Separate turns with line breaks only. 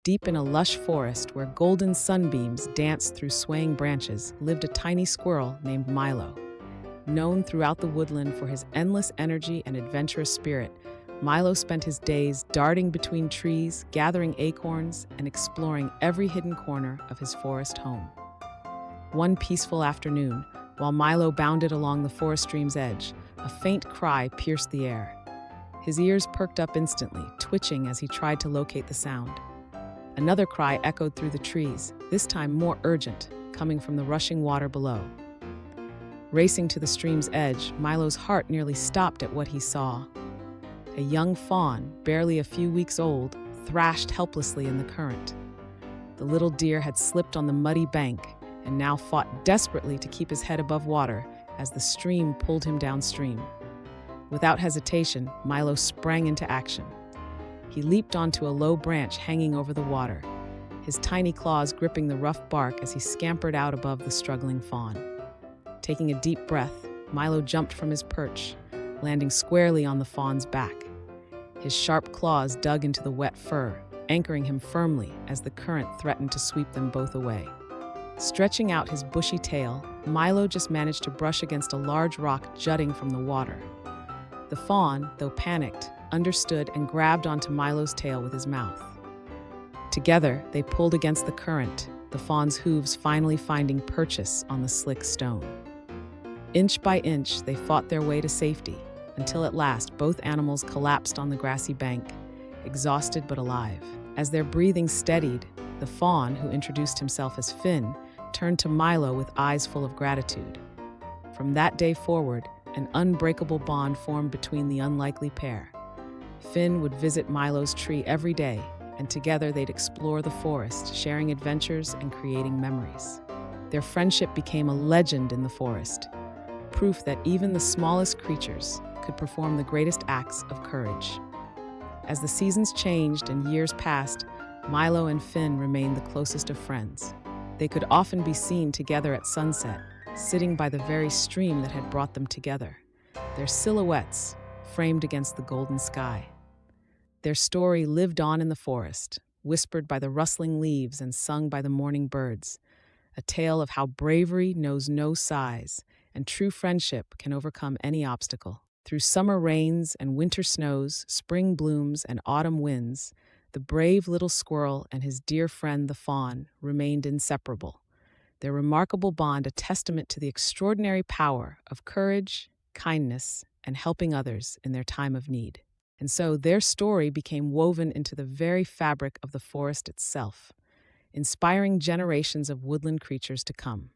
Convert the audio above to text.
Deep in a lush forest where golden sunbeams danced through swaying branches lived a tiny squirrel named Milo. Known throughout the woodland for his endless energy and adventurous spirit, Milo spent his days darting between trees, gathering acorns, and exploring every hidden corner of his forest home. One peaceful afternoon, while Milo bounded along the forest stream's edge, a faint cry pierced the air. His ears perked up instantly, twitching as he tried to locate the sound. Another cry echoed through the trees, this time more urgent, coming from the rushing water below. Racing to the stream's edge, Milo's heart nearly stopped at what he saw. A young fawn, barely a few weeks old, thrashed helplessly in the current. The little deer had slipped on the muddy bank and now fought desperately to keep his head above water as the stream pulled him downstream. Without hesitation, Milo sprang into action. He leaped onto a low branch hanging over the water, his tiny claws gripping the rough bark as he scampered out above the struggling fawn. Taking a deep breath, Milo jumped from his perch, landing squarely on the fawn's back. His sharp claws dug into the wet fur, anchoring him firmly as the current threatened to sweep them both away. Stretching out his bushy tail, Milo just managed to brush against a large rock jutting from the water. The fawn, though panicked, understood and grabbed onto Milo's tail with his mouth. Together, they pulled against the current, the fawn's hooves finally finding purchase on the slick stone. Inch by inch, they fought their way to safety, until at last both animals collapsed on the grassy bank, exhausted but alive. As their breathing steadied, the fawn, who introduced himself as Finn, turned to Milo with eyes full of gratitude. From that day forward, an unbreakable bond formed between the unlikely pair. Finn would visit Milo's tree every day, and together they'd explore the forest, sharing adventures and creating memories. Their friendship became a legend in the forest, proof that even the smallest creatures could perform the greatest acts of courage. As the seasons changed and years passed, Milo and Finn remained the closest of friends. They could often be seen together at sunset, sitting by the very stream that had brought them together, their silhouettes framed against the golden sky. Their story lived on in the forest, whispered by the rustling leaves and sung by the morning birds, a tale of how bravery knows no size and true friendship can overcome any obstacle. Through summer rains and winter snows, spring blooms and autumn winds, the brave little squirrel and his dear friend the fawn remained inseparable, their remarkable bond a testament to the extraordinary power of courage, kindness, and helping others in their time of need. And so their story became woven into the very fabric of the forest itself, inspiring generations of woodland creatures to come.